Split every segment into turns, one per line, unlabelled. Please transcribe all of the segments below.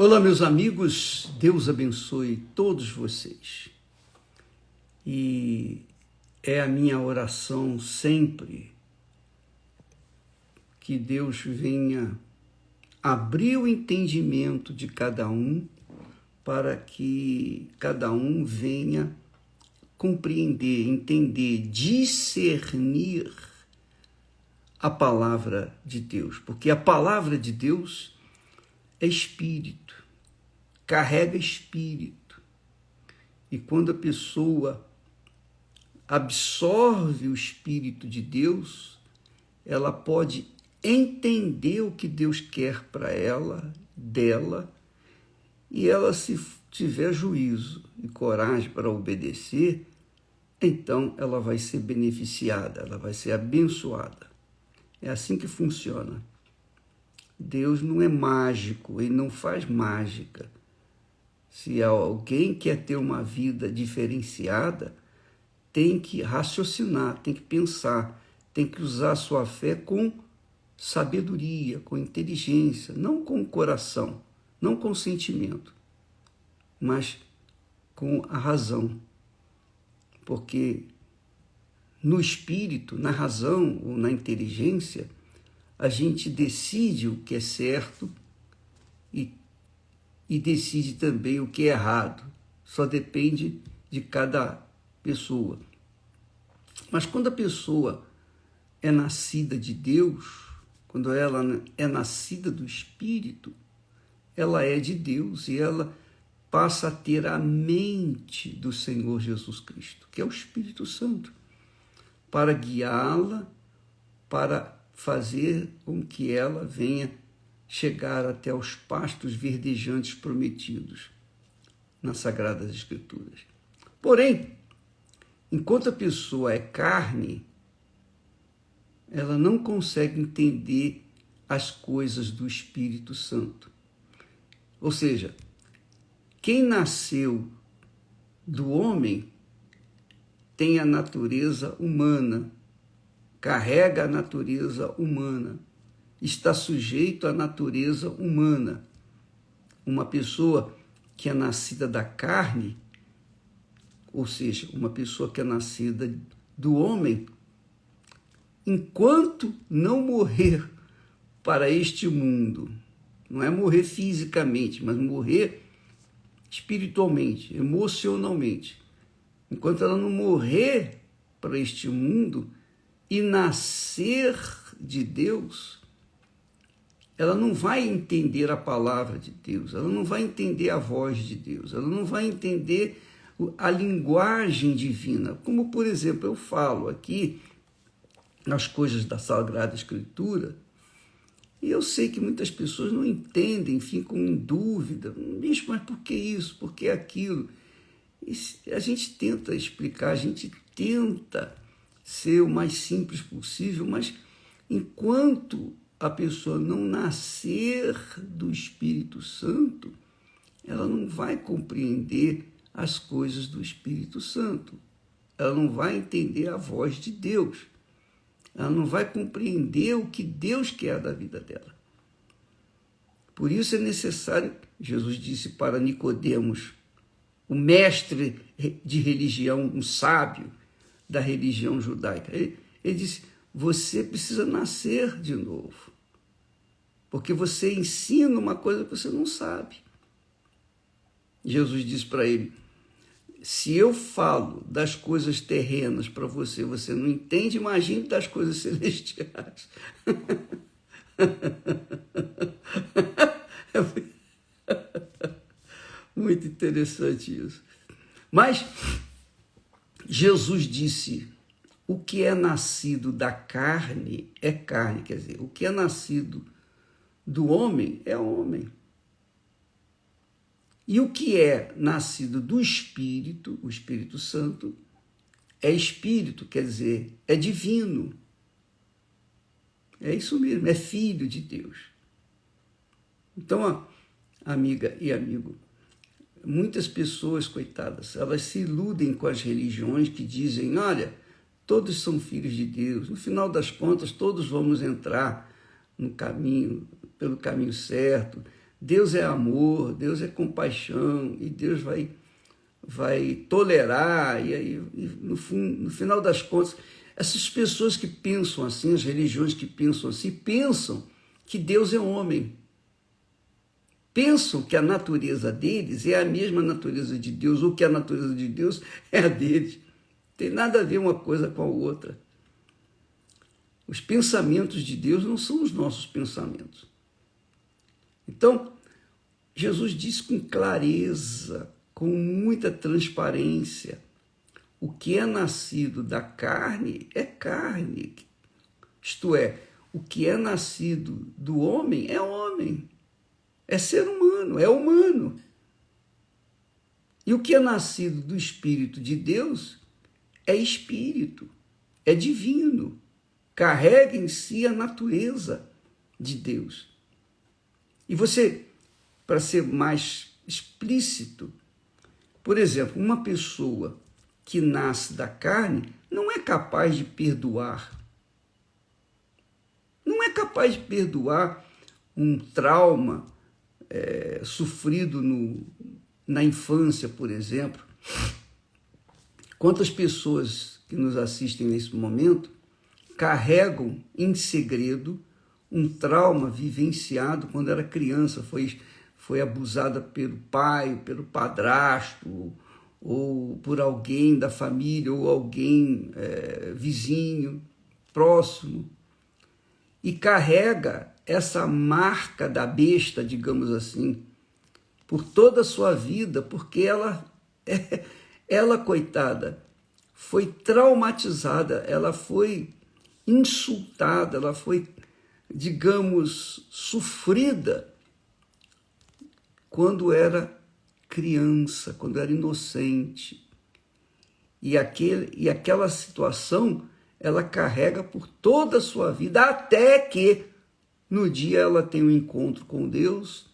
Olá, meus amigos, Deus abençoe todos vocês. E é a minha oração sempre que Deus venha abrir o entendimento de cada um para que cada um venha compreender, entender, discernir a palavra de Deus. Porque a palavra de Deus é espírito, carrega espírito. E quando a pessoa absorve o Espírito de Deus, ela pode entender o que Deus quer para ela, dela, e ela, se tiver juízo e coragem para obedecer, então ela vai ser beneficiada, ela vai ser abençoada. É assim que funciona. Deus não é mágico, ele não faz mágica. Se alguém quer ter uma vida diferenciada, tem que raciocinar, tem que pensar, tem que usar a sua fé com sabedoria, com inteligência, não com o coração, não com o sentimento, mas com a razão. Porque no espírito, na razão ou na inteligência, a gente decide o que é certo e decide também o que é errado. Só depende de cada pessoa. Mas quando a pessoa é nascida de Deus, quando ela é nascida do Espírito, ela é de Deus e ela passa a ter a mente do Senhor Jesus Cristo, que é o Espírito Santo, para guiá-la, para fazer com que ela venha chegar até os pastos verdejantes prometidos nas Sagradas Escrituras. Porém, enquanto a pessoa é carne, ela não consegue entender as coisas do Espírito Santo. Ou seja, quem nasceu do homem tem a natureza humana, carrega a natureza humana, está sujeito à natureza humana. Uma pessoa que é nascida da carne, ou seja, uma pessoa que é nascida do homem, enquanto não morrer para este mundo, não é morrer fisicamente, mas morrer espiritualmente, emocionalmente, enquanto ela não morrer para este mundo e nascer de Deus, ela não vai entender a palavra de Deus, ela não vai entender a voz de Deus, ela não vai entender a linguagem divina. Como, por exemplo, eu falo aqui nas coisas da Sagrada Escritura, e eu sei que muitas pessoas não entendem, ficam em dúvida. Bicho, mas por que isso? Por que aquilo? E a gente tenta explicar, a gente tenta ser o mais simples possível, mas enquanto a pessoa não nascer do Espírito Santo, ela não vai compreender as coisas do Espírito Santo. Ela não vai entender a voz de Deus. Ela não vai compreender o que Deus quer da vida dela. Por isso é necessário, Jesus disse para Nicodemos, o mestre de religião, um sábio da religião judaica. Ele disse, você precisa nascer de novo, porque você ensina uma coisa que você não sabe. Jesus disse para ele, se eu falo das coisas terrenas para você, você não entende, imagine das coisas celestiais. Muito interessante isso. Mas Jesus disse, o que é nascido da carne é carne, quer dizer, o que é nascido do homem é homem. E o que é nascido do Espírito, o Espírito Santo, é espírito, quer dizer, é divino. É isso mesmo, é filho de Deus. Então, amiga e amigo, muitas pessoas, coitadas, elas se iludem com as religiões que dizem, olha, todos são filhos de Deus, no final das contas, todos vamos entrar no caminho, pelo caminho certo, Deus é amor, Deus é compaixão, e Deus vai tolerar, e aí, no final das contas, essas pessoas que pensam assim, as religiões que pensam assim, pensam que Deus é homem. Pensam que a natureza deles é a mesma natureza de Deus, ou que a natureza de Deus é a deles. Tem nada a ver uma coisa com a outra. Os pensamentos de Deus não são os nossos pensamentos. Então, Jesus disse com clareza, com muita transparência, o que é nascido da carne é carne. Isto é, o que é nascido do homem, é ser humano, é humano. E o que é nascido do Espírito de Deus é espírito, é divino, carrega em si a natureza de Deus. E você, para ser mais explícito, por exemplo, uma pessoa que nasce da carne não é capaz de perdoar. Não é capaz de perdoar um trauma sofrido na infância, por exemplo. Quantas pessoas que nos assistem nesse momento carregam em segredo um trauma vivenciado quando era criança, foi abusada pelo pai, pelo padrasto, ou por alguém da família, ou alguém vizinho, próximo, e carrega essa marca da besta, digamos assim, por toda a sua vida, porque ela, coitada, foi traumatizada, ela foi insultada, ela foi, digamos, sofrida quando era criança, quando era inocente. E aquela situação ela carrega por toda a sua vida, até que no dia ela tem um encontro com Deus,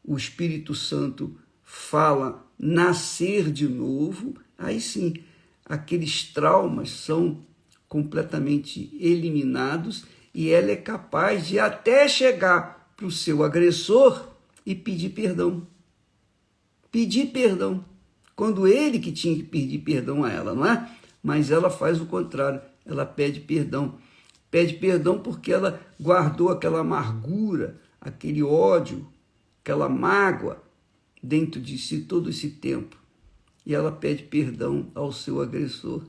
o Espírito Santo fala nascer de novo, aí sim, aqueles traumas são completamente eliminados e ela é capaz de até chegar para o seu agressor e pedir perdão. Pedir perdão, quando ele que tinha que pedir perdão a ela, não é? Mas ela faz o contrário, ela pede perdão. Pede perdão porque ela guardou aquela amargura, aquele ódio, aquela mágoa dentro de si todo esse tempo. E ela pede perdão ao seu agressor.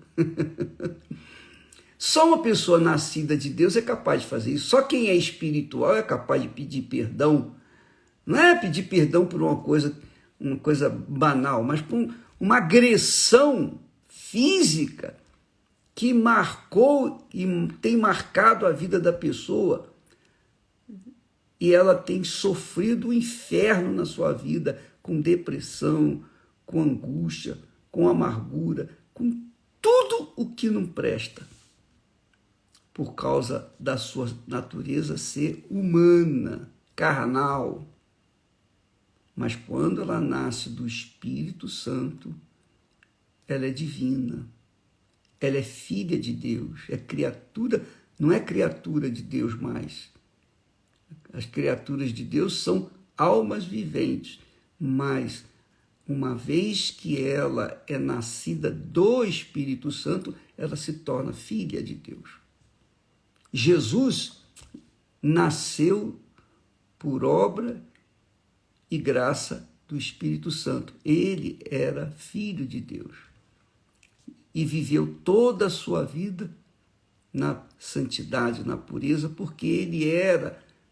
Só uma pessoa nascida de Deus é capaz de fazer isso. Só quem é espiritual é capaz de pedir perdão. Não é pedir perdão por uma coisa banal, mas por uma agressão física que marcou e tem marcado a vida da pessoa, e ela tem sofrido o inferno na sua vida, com depressão, com angústia, com amargura, com tudo o que não presta, por causa da sua natureza ser humana, carnal. Mas quando ela nasce do Espírito Santo, ela é divina, ela é filha de Deus, é criatura, não é criatura de Deus mais. As criaturas de Deus são almas viventes, mas uma vez que ela é nascida do Espírito Santo, ela se torna filha de Deus. Jesus nasceu por obra e graça do Espírito Santo. Ele era filho de Deus e viveu toda a sua vida na santidade, na pureza, porque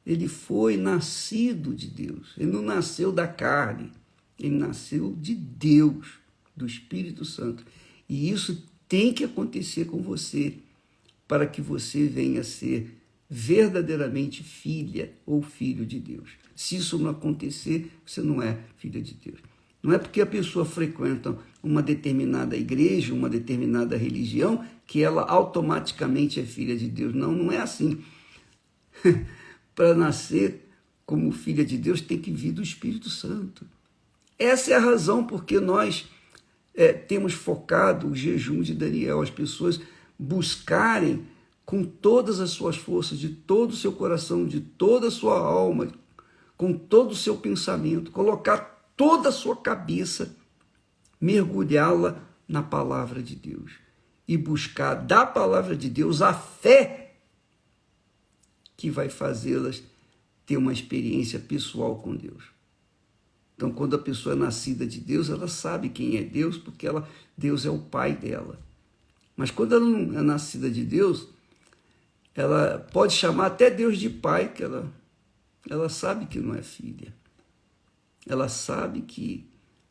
ele foi nascido de Deus. Ele não nasceu da carne, ele nasceu de Deus, do Espírito Santo. E isso tem que acontecer com você, para que você venha a ser verdadeiramente filha ou filho de Deus. Se isso não acontecer, você não é filha de Deus. Não é porque a pessoa frequenta uma determinada igreja, uma determinada religião, que ela automaticamente é filha de Deus. Não, não é assim. Para nascer como filha de Deus, tem que vir do Espírito Santo. Essa é a razão porque nós temos focado o jejum de Daniel, as pessoas buscarem com todas as suas forças, de todo o seu coração, de toda a sua alma, com todo o seu pensamento, colocar toda a sua cabeça, mergulhá-la na palavra de Deus e buscar da palavra de Deus a fé que vai fazê-las ter uma experiência pessoal com Deus. Então, quando a pessoa é nascida de Deus, ela sabe quem é Deus, porque Deus é o pai dela. Mas quando ela não é nascida de Deus, ela pode chamar até Deus de pai, que ela sabe que não é filha. Ela sabe que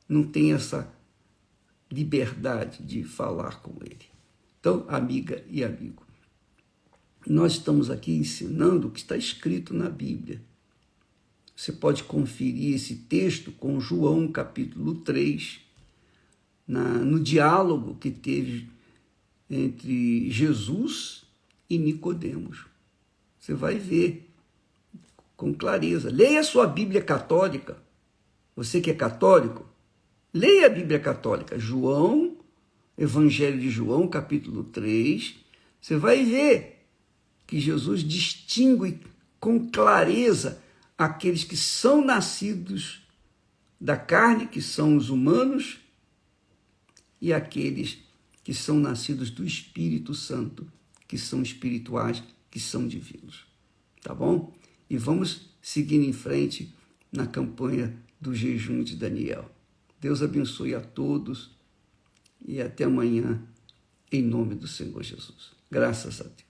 não tem essa liberdade de falar com ele. Então, amiga e amigo, nós estamos aqui ensinando o que está escrito na Bíblia. Você pode conferir esse texto com João, capítulo 3, no diálogo que teve entre Jesus e Nicodemos. Você vai ver com clareza. Leia a sua Bíblia católica. Você que é católico, leia a Bíblia católica. João, Evangelho de João, capítulo 3. Você vai ver que Jesus distingue com clareza aqueles que são nascidos da carne, que são os humanos, e aqueles que são nascidos do Espírito Santo, que são espirituais, que são divinos. Tá bom? E vamos seguir em frente na campanha do jejum de Daniel. Deus abençoe a todos e até amanhã, em nome do Senhor Jesus. Graças a Deus.